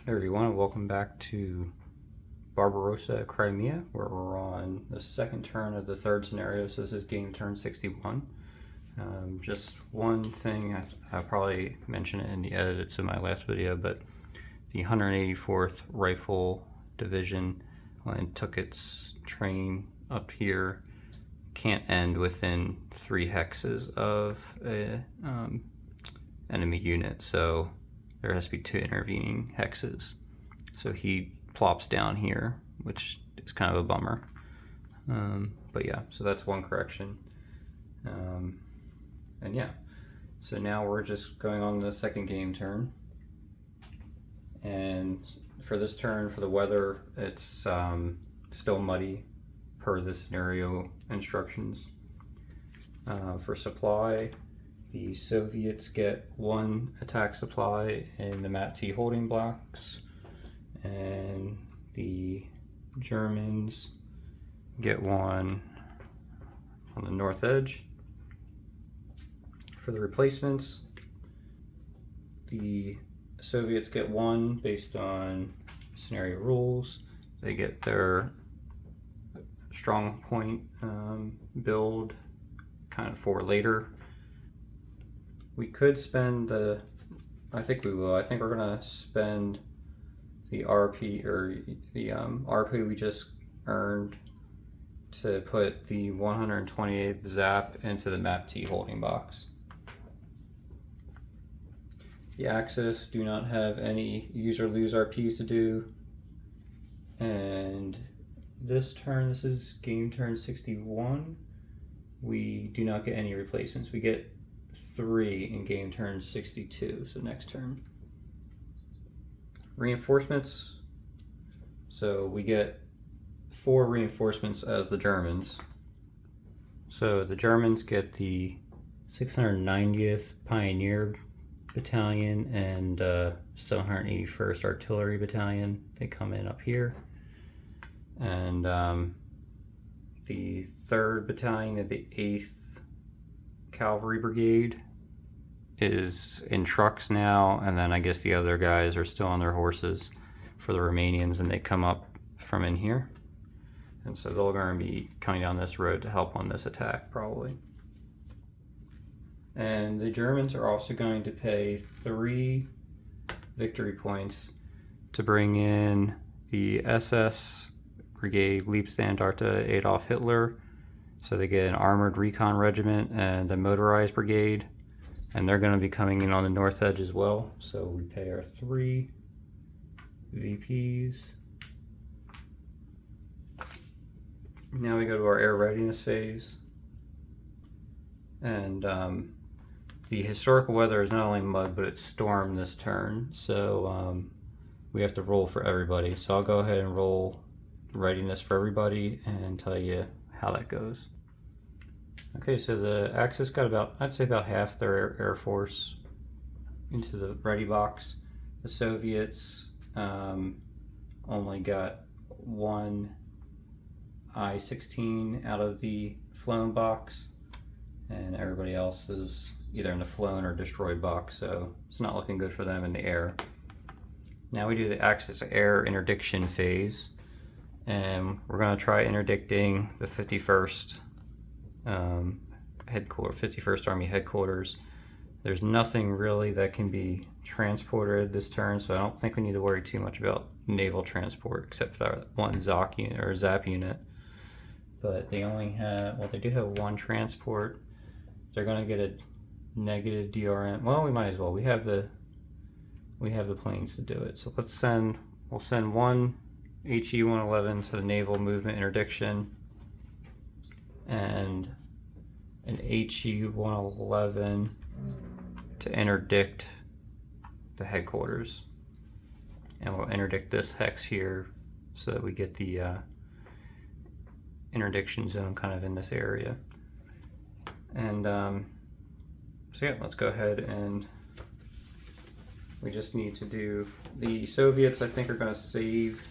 Hey everyone, welcome back to Barbarossa, Crimea, where we're on the second turn of the third scenario. So this is game turn 61. Just one thing, I probably mentioned it in the edits of my last video, but the 184th Rifle Division, when it took its train up here, can't end within 3 hexes of a enemy unit, so there has to be 2 intervening hexes. So he plops down here, which is kind of a bummer. But yeah, so that's one correction. And yeah, so now we're just going on the second game turn. And for this turn, for the weather, it's still muddy per the scenario instructions. For supply, the Soviets get 1 attack supply in the MAP T holding blocks, and the Germans get 1 on the north edge. For the replacements, the Soviets get 1 based on scenario rules. They get their strong point build kind of for later. We could spend I think we will. I think we're gonna spend the RP, or the RP we just earned, to put the 128th Zap into the MAP T holding box. The Axis do not have any use or lose RPs to do. And this turn, this is game turn 61, we do not get any replacements. We get 3 in game turn 62, so next turn. Reinforcements, so we get 4 reinforcements as the Germans. So the Germans get the 690th Pioneer Battalion and 781st Artillery Battalion. They come in up here. And the 3rd Battalion of the 8th Cavalry Brigade is in trucks now, and then I guess the other guys are still on their horses for the Romanians, and they come up from in here. And so they're going to be coming down this road to help on this attack, probably. And the Germans are also going to pay 3 victory points to bring in the SS Brigade Leibstandarte Adolf Hitler. So they get an armored recon regiment and a motorized brigade, and they're going to be coming in on the north edge as well. So we pay our 3 VPs. Now we go to our air readiness phase. And the historical weather is not only mud, but it's storm this turn. So we have to roll for everybody. So I'll go ahead and roll readiness for everybody and tell you how that goes. Okay, so the Axis got about, I'd say about half their air force into the ready box. The Soviets only got 1 I-16 out of the flown box, and everybody else is either in the flown or destroyed box, so it's not looking good for them in the air. Now we do the Axis air interdiction phase, and we're going to try interdicting the 51st headquarters, 51st Army headquarters. There's nothing really that can be transported this turn, so I don't think we need to worry too much about naval transport, except for that 1 ZOC unit or ZAP unit. But they only have, well, they do have 1 transport. They're going to get a negative DRM. Well, we might as well. We have the planes to do it. So we'll send 1 HE-111 to the naval movement interdiction, and an HE-111 to interdict the headquarters. And we'll interdict this hex here so that we get the interdiction zone kind of in this area. And so yeah, let's go ahead, and we just need to do, the Soviets I think are going to save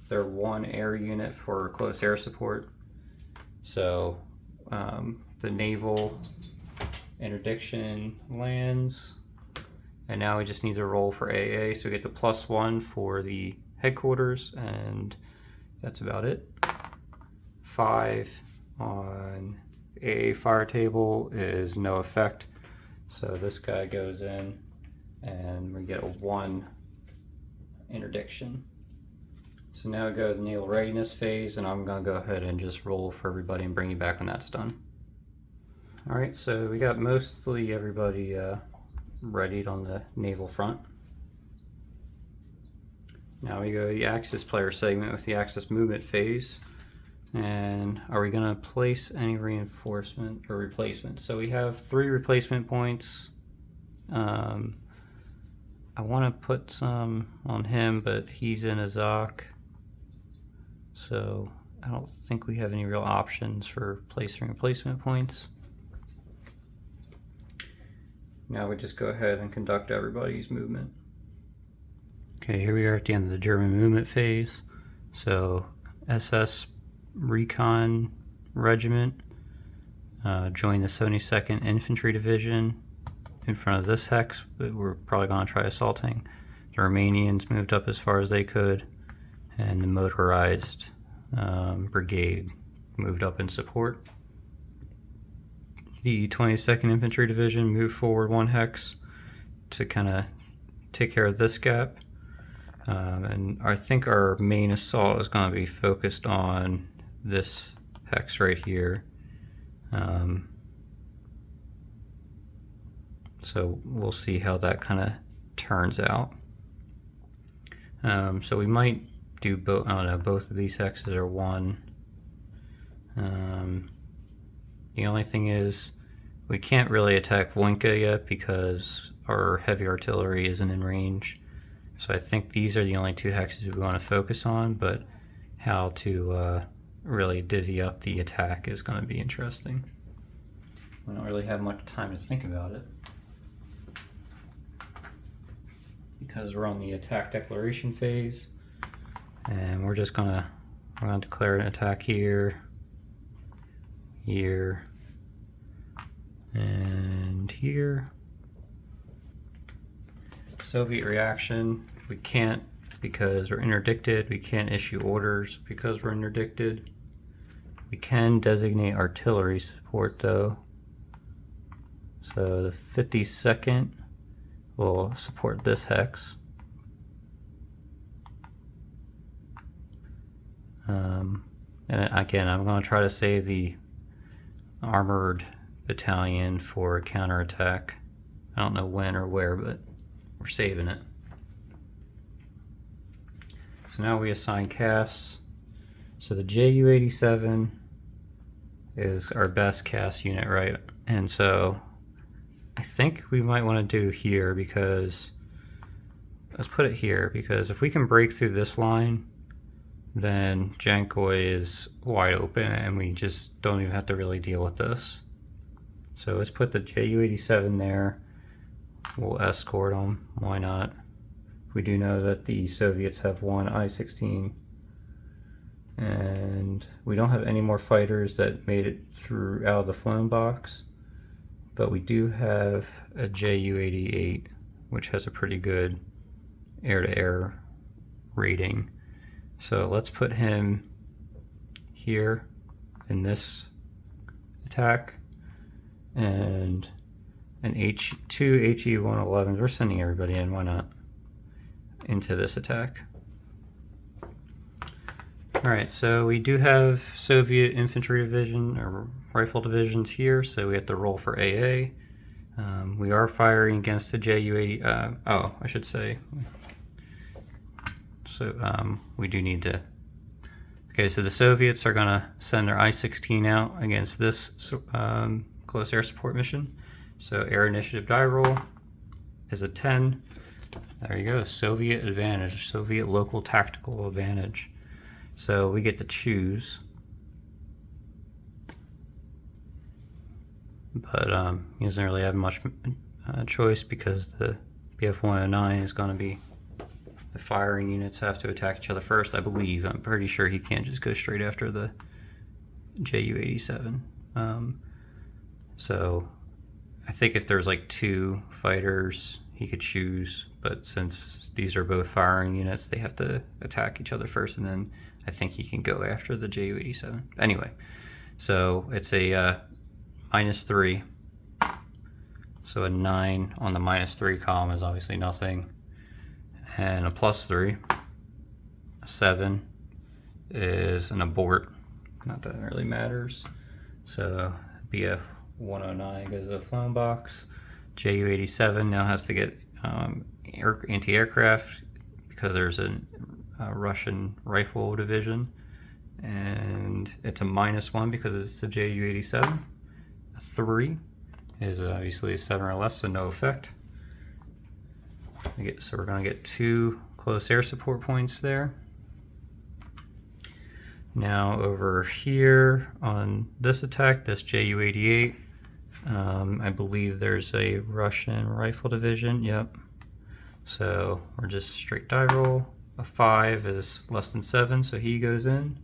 their 1 air unit for close air support. So the naval interdiction lands, And now we just need to roll for AA, so we get the +1 for the headquarters, and that's about it. 5 on AA fire table is no effect, so this guy goes in and we get a 1 interdiction. So now we go to the naval readiness phase, and I'm going to go ahead and just roll for everybody and bring you back when that's done. Alright, so we got mostly everybody readied on the naval front. Now we go to the Axis player segment with the Axis movement phase. And are we going to place any reinforcement or replacement? So we have 3 replacement points. I want to put some on him, but he's in Azak, so I don't think we have any real options for placing replacement points. Now we just go ahead and conduct everybody's movement. Okay, here we are at the end of the German movement phase. So SS Recon Regiment joined the 72nd Infantry Division in front of this hex, but we're probably going to try assaulting. The Romanians moved up as far as they could, and the motorized brigade moved up in support. The 22nd Infantry Division moved forward 1 hex to kind of take care of this gap. And I think our main assault is going to be focused on this hex right here. So we'll see how that kind of turns out. So we might do both. I don't know, both of these hexes are 1. The only thing is we can't really attack Voinka yet because our heavy artillery isn't in range. So I think these are the only 2 hexes we want to focus on, but how to really divvy up the attack is going to be interesting. We don't really have much time to think about it because we're on the attack declaration phase, and we're going to declare an attack here, here, and here. Soviet reaction, we can't because we're interdicted. We can't issue orders because we're interdicted. We can designate artillery support though. So the 52nd will support this hex. And again, I'm going to try to save the armored battalion for a counterattack. I don't know when or where, but we're saving it. So now we assign CAS. So the JU-87 is our best CAS unit, right? And so I think we might want to do here, because let's put it here, because if we can break through this line, then Jankoy is wide open and we just don't even have to really deal with this. So let's put the JU-87 there. We'll escort them, why not? We do know that the Soviets have 1 I-16, and we don't have any more fighters that made it through out of the flown box, but we do have a JU-88, which has a pretty good air-to-air rating. So let's put him here in this attack, and an two HE-111s, we're sending everybody in, why not, into this attack. Alright, so we do have Soviet infantry division or rifle divisions here, so we have to roll for AA. We are firing against the JU-80, oh, I should say. So we do need to, okay, so the Soviets are going to send their I-16 out against this close air support mission. So air initiative die roll is a 10. There you go, Soviet advantage, Soviet local tactical advantage. So we get to choose. But he doesn't really have much choice, because the BF-109 is going to be, the firing units have to attack each other first, I believe. I'm pretty sure he can't just go straight after the JU-87. So I think if there's like 2 fighters, he could choose, but since these are both firing units, they have to attack each other first, and then I think he can go after the Ju-87. Anyway, so it's a -3. So a 9 on the -3 column is obviously nothing. And a +3, a 7 is an abort. Not that it really matters. So BF 109 goes to the flown box. Ju-87 now has to get anti-aircraft because there's a Russian rifle division, and it's a -1 because it's a Ju-87. A 3 is obviously a 7 or less, so no effect. So we're going to get 2 close air support points there. Now over here on this attack, this Ju-88, I believe there's a Russian rifle division. Yep. So we're just straight die roll. A 5 is less than 7, so he goes in.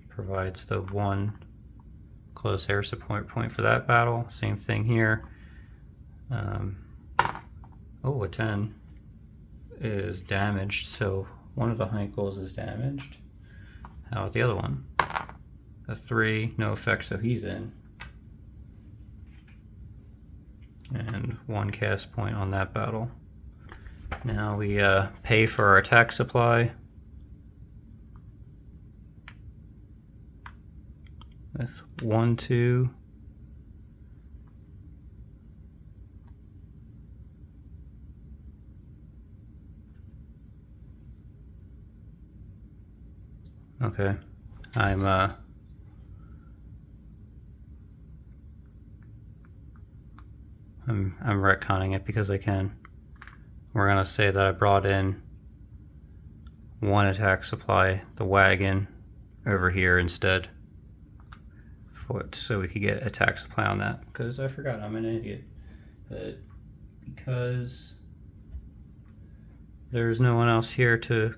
Provides the 1 close air support point for that battle. Same thing here. Oh, a 10 is damaged, so one of the Heinkels is damaged. How about the other one? A 3, no effect, so he's in. And 1 cast point on that battle. Now we pay for our attack supply with 1, 2. Okay, I'm retconning it because I can. We're gonna say that I brought in 1 attack supply, the wagon, over here instead, so we could get attack supply on that. Because I forgot, I'm an idiot. But because there's no one else here to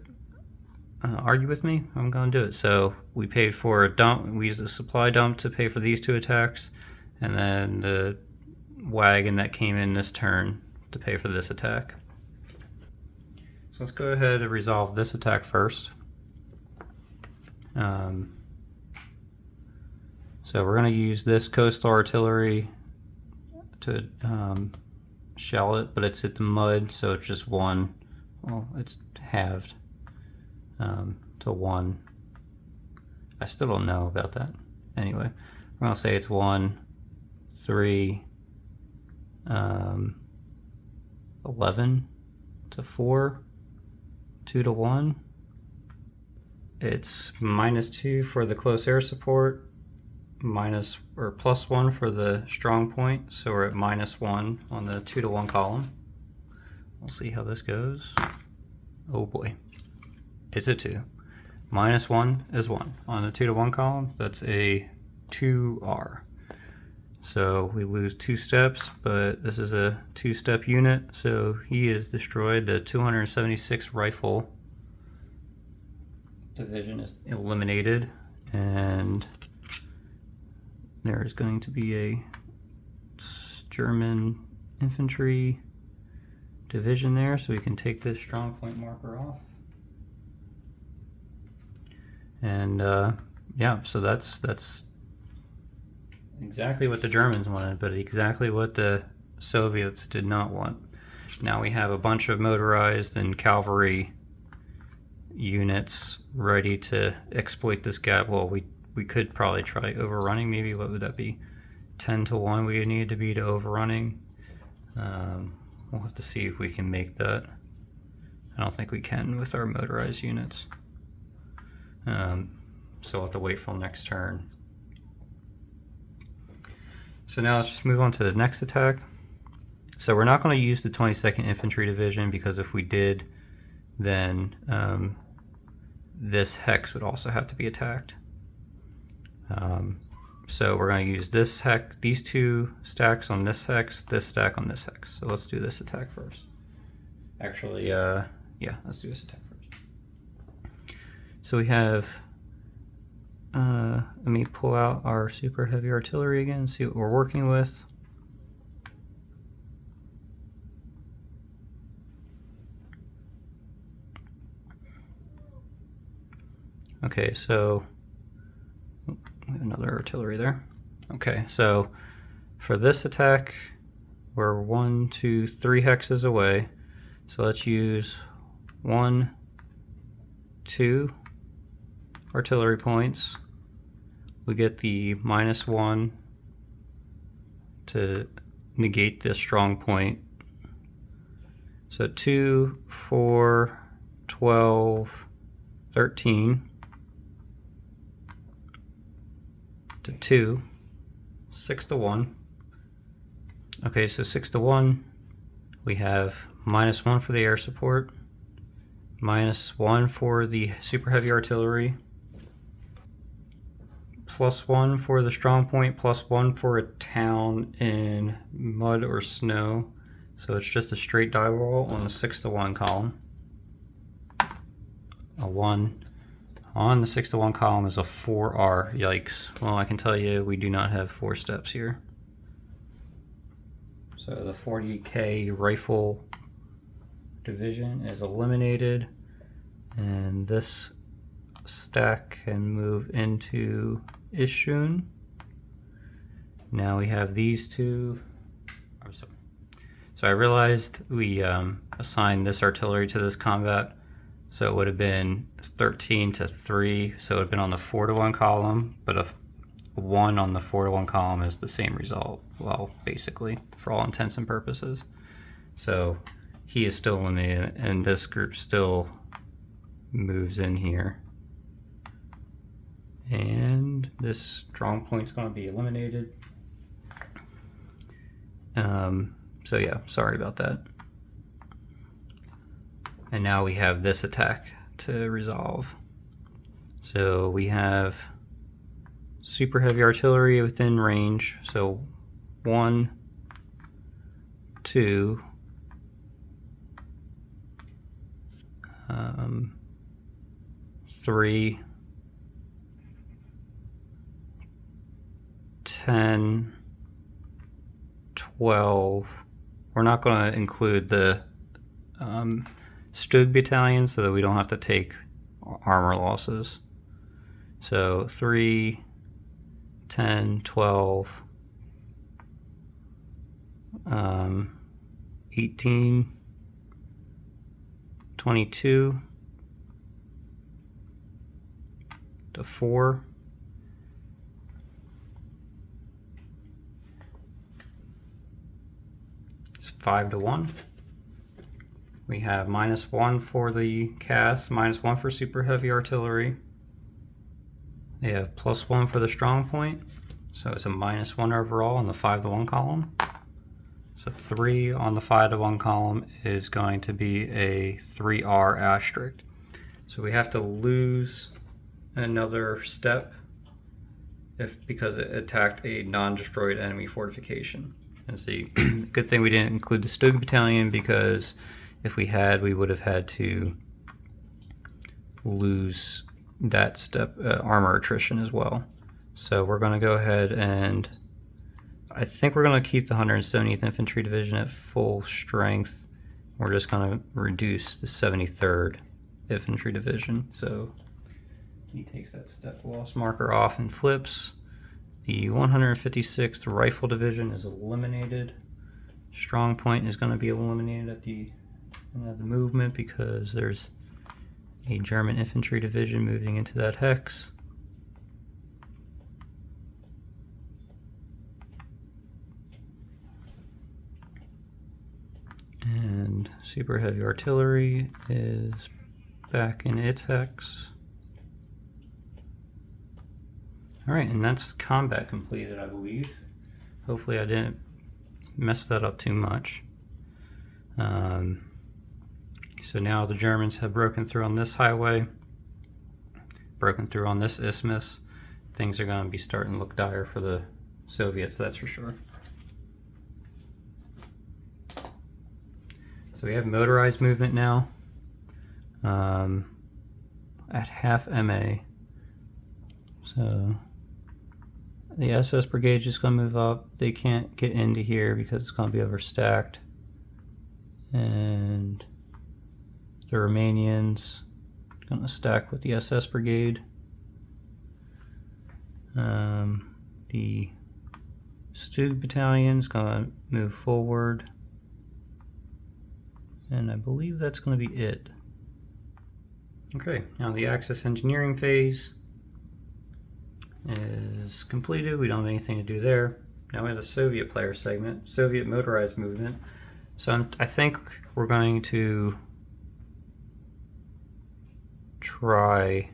argue with me, I'm gonna do it. So we paid for a dump, we used a supply dump to pay for these 2 attacks, and then the wagon that came in this turn to pay for this attack. So let's go ahead and resolve this attack first. So we're gonna use this coastal artillery to shell it, but it's at the mud, so it's just 1. Well, it's halved to 1. I still don't know about that. Anyway, we're gonna say it's 1, 3, 11 to 4, 2 to 1. It's -2 for the close air support, +1 for the strong point, so we're at -1 on the 2 to 1 column. We'll see how this goes. Oh boy, it's a 2. -1 is 1 on the 2 to 1 column. That's a 2R. So we lose 2 steps, but this is a 2-step unit, so he is destroyed. The 276 rifle division is eliminated, and there is going to be a German infantry division there, so we can take this strong point marker off. And yeah, so that's exactly what the Germans wanted, but exactly what the Soviets did not want. Now we have a bunch of motorized and cavalry units ready to exploit this gap. Well, we could probably try overrunning. Maybe, what would that be? 10 to 1 we need to be to overrunning. We'll have to see if we can make that. I don't think we can with our motorized units. So we'll have to wait till next turn. So now let's just move on to the next attack. So we're not going to use the 22nd Infantry Division, because if we did, then this hex would also have to be attacked. So we're going to use this hex, these 2 stacks on this hex, this stack on this hex. So let's do this attack first. Actually, yeah, let's do this attack first. So we have, let me pull out our super heavy artillery again, see what we're working with. Okay, so we have another artillery there. Okay, so for this attack, we're 1, 2, 3 hexes away. So let's use 1, 2 artillery points. We get the -1 to negate this strong point. So 2, 4, 12, 13 to 2, 6 to 1. Okay, so 6 to 1, we have -1 for the air support, -1 for the super heavy artillery, +1 for the strong point, +1 for a town in mud or snow. So it's just a straight die roll on the 6 to 1 column. A 1 on the 6 to 1 column is a 4R. Yikes. Well, I can tell you we do not have 4 steps here. So the 40K rifle division is eliminated, and this stack can move into Ishun. Now we have these two. So I realized we assigned this artillery to this combat, so it would have been 13 to 3, so it would have been on the 4 to 1 column, but a 1 on the 4 to 1 column is the same result, well, basically, for all intents and purposes. So he is still eliminated, and this group still moves in here. And this strong point is going to be eliminated. So yeah, sorry about that. And now we have this attack to resolve. So we have super heavy artillery within range. So 1, 2, 3, 10, 12. We're not going to include the Stug battalion so that we don't have to take armor losses. So 3, 10, 12, 18, 22 to 4. It's 5 to 1. We have -1 for the cast, -1 for super heavy artillery. They have +1 for the strong point, so it's a -1 overall on the 5 to 1 column. So 3 on the 5 to 1 column is going to be a 3R asterisk. So we have to lose another step because it attacked a non-destroyed enemy fortification. And see, good thing we didn't include the Stug battalion, because if we had, we would have had to lose that step, armor attrition as well. So we're going to go ahead and I think we're going to keep the 170th Infantry Division at full strength. We're just going to reduce the 73rd Infantry Division. So he takes that step loss marker off and flips. The 156th Rifle Division is eliminated. Strong point is going to be eliminated at the end of the movement because there's a German Infantry Division moving into that hex. And super heavy artillery is back in its hex. Alright, and that's combat completed, I believe. Hopefully I didn't mess that up too much. So now the Germans have broken through on this highway, broken through on this isthmus. Things are going to be starting to look dire for the Soviets, that's for sure. So we have motorized movement now at half MA. So the SS brigade is just going to move up. They can't get into here because it's going to be overstacked. And the Romanians are going to stack with the SS brigade. The Stug battalion is going to move forward, and I believe that's going to be it. Okay, now the Axis engineering phase is completed. We don't have anything to do there. Now we have the Soviet player segment, Soviet motorized movement. So I think we're going to try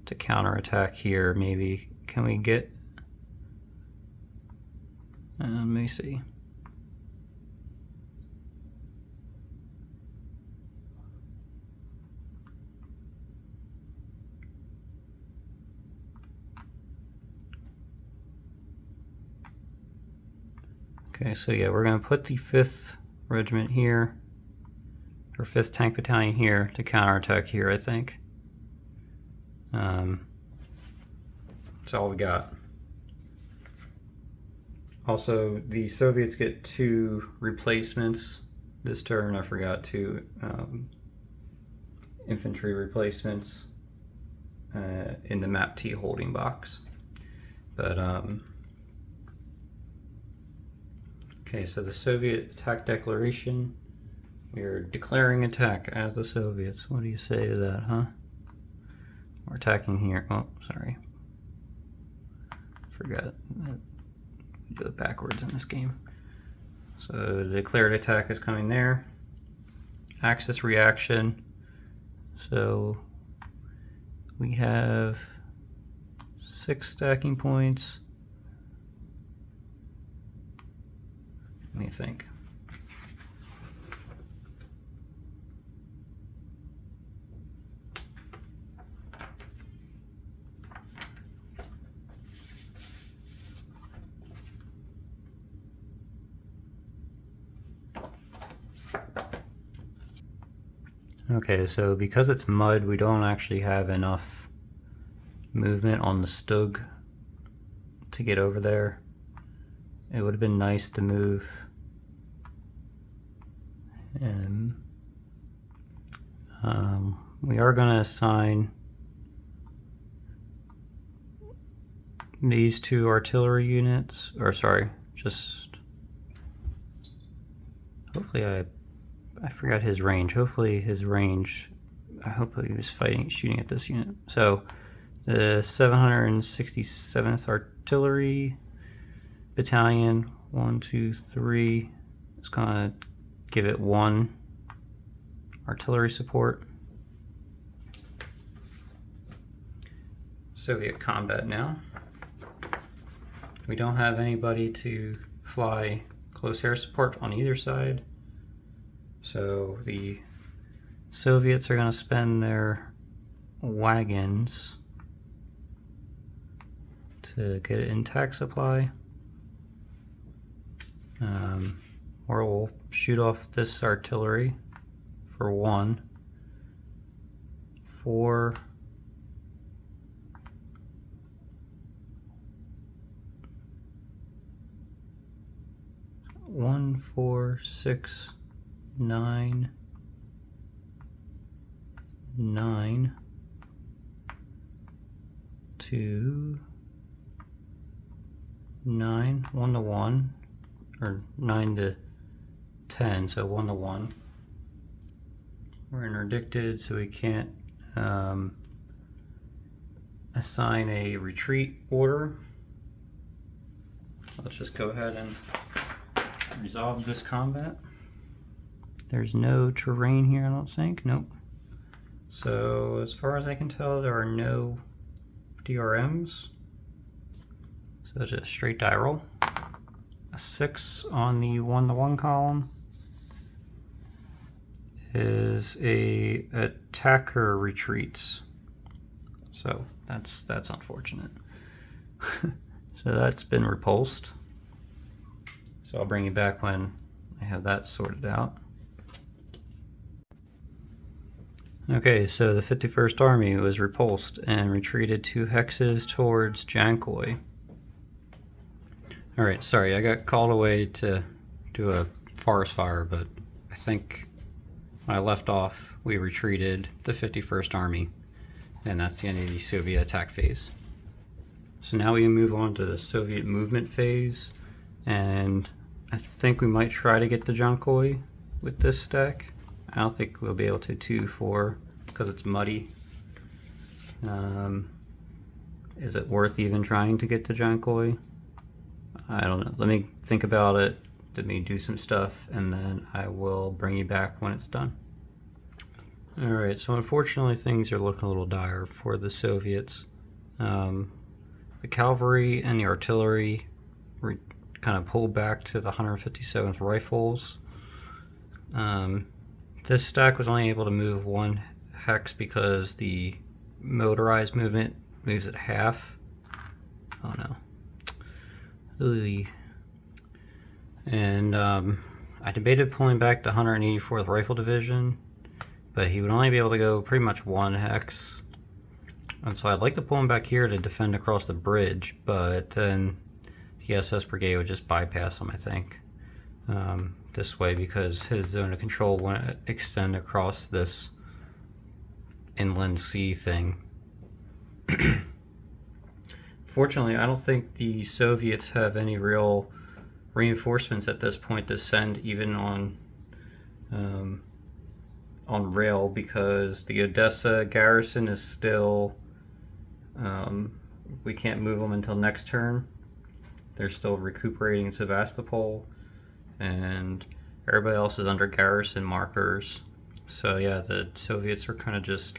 to counterattack here. Maybe can we get? Let me see. Okay, so yeah, we're going to put the 5th Regiment here, or 5th Tank Battalion here to counterattack here, I think. That's all we got. Also, the Soviets get 2 replacements this turn. I forgot 2 infantry replacements in the map T holding box. But okay, so the Soviet attack declaration. We are declaring attack as the Soviets. What do you say to that, huh? We're attacking here. Oh, sorry. Forgot. We do it backwards in this game. So the declared attack is coming there. Axis reaction. So we have 6 stacking points. Let me think. Okay, so because it's mud, we don't actually have enough movement on the Stug to get over there. It would have been nice to move and we are going to assign these 2 artillery units, or sorry, just hopefully I forgot his range. Hopefully his range, I hope he was shooting at this unit. So the 767th Artillery Battalion, 1, 2, 3, is gonna give it 1 artillery support. Soviet combat now. We don't have anybody to fly close air support on either side. So the Soviets are going to spend their wagons to get it in tac supply. Or we'll shoot off this artillery for 1. 4. 1, 4, 6, 9, 9, 2, 9, 1 to 1, or 9 to 10, so 1 to 1. We're interdicted, so we can't assign a retreat order. Let's just go ahead and resolve this combat. There's no terrain here, I don't think. Nope. So as far as I can tell, there are no DRMs. So just straight die roll. A 6 on the 1 to 1 column is a attacker retreats. So that's unfortunate. So that's been repulsed. So I'll bring you back when I have that sorted out. Okay, so the 51st Army was repulsed and retreated 2 hexes towards Jankoy. Alright, sorry, I got called away to do a forest fire, but I think when I left off, we retreated the 51st Army, and that's the end of the Soviet attack phase. So now we move on to the Soviet movement phase, and I think we might try to get the Jankoi with this stack. I don't think we'll be able to 2-4 because it's muddy. Is it worth even trying to get the Jankoi? I don't know. Let me think about it. Let me do some stuff, and then I will bring you back when it's done. Alright, so unfortunately things are looking a little dire for the Soviets. The cavalry and the artillery were kind of pulled back to the 157th Rifles. This stack was only able to move 1 hex because the motorized movement moves at half. Oh no. Ooh. And I debated pulling back the 184th Rifle Division, but he would only be able to go pretty much 1 hex. And so I'd like to pull him back here to defend across the bridge, but then the SS Brigade would just bypass him, I think, this way, because his zone of control wouldn't extend across this inland sea thing. Fortunately, I don't think the Soviets have any real reinforcements at this point to send even on rail, because the Odessa garrison is still, we can't move them until next turn. They're still recuperating in Sevastapol, and everybody else is under garrison markers. So yeah, the Soviets are kind of just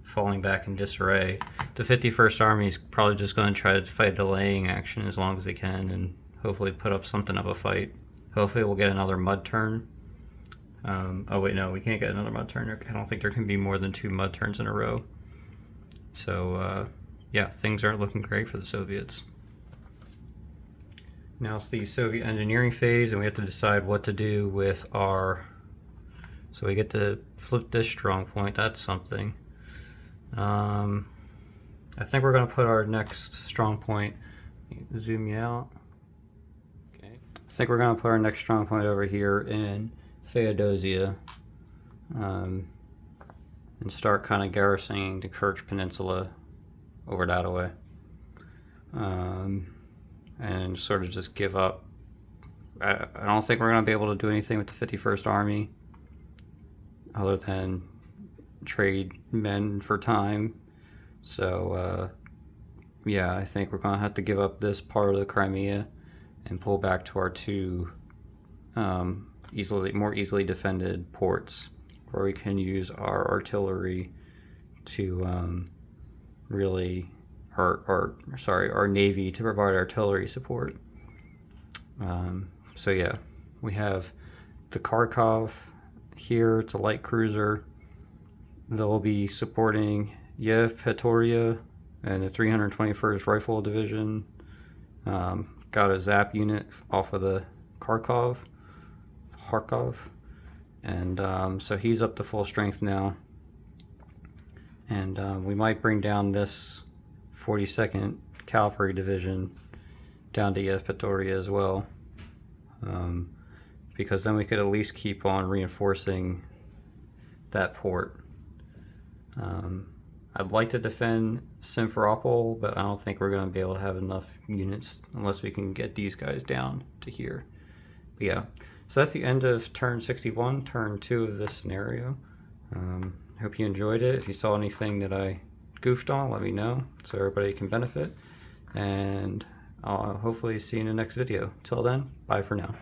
falling back in disarray. The 51st Army is probably just going to try to fight delaying action as long as they can, and hopefully put up something of a fight. Hopefully we'll get another mud turn. Oh wait, no, we can't get another mud turn. I don't think there can be more than 2 mud turns in a row. So yeah, things aren't looking great for the Soviets. Now it's the Soviet engineering phase, and we have to decide what to do with our... So we get to flip this strong point. That's something. I think we're going to put our next strong point... Zoom you out. Okay. I think we're going to put our next strong point over here in Feodosia, and start kind of garrisoning the Kerch Peninsula over that way, and sort of just give up. I don't think we're going to be able to do anything with the 51st Army other than trade men for time. So yeah, I think we're going to have to give up this part of the Crimea and pull back to our 2 more easily defended ports, where we can use our artillery to really, our navy to provide artillery support. So yeah, we have the Kharkov here. It's a light cruiser. They'll be supporting Yevpatoria and the 321st Rifle Division. Got a ZAP unit off of the Kharkov, and so he's up to full strength now. And we might bring down this 42nd Cavalry Division down to Yevpatoria as well, because then we could at least keep on reinforcing that port. I'd like to defend Simferopol, but I don't think we're going to be able to have enough units unless we can get these guys down to here. But yeah, so that's the end of turn 61, turn 2 of this scenario. Hope you enjoyed it. If you saw anything that I goofed on, let me know so everybody can benefit. And I'll hopefully see you in the next video. Till then, bye for now.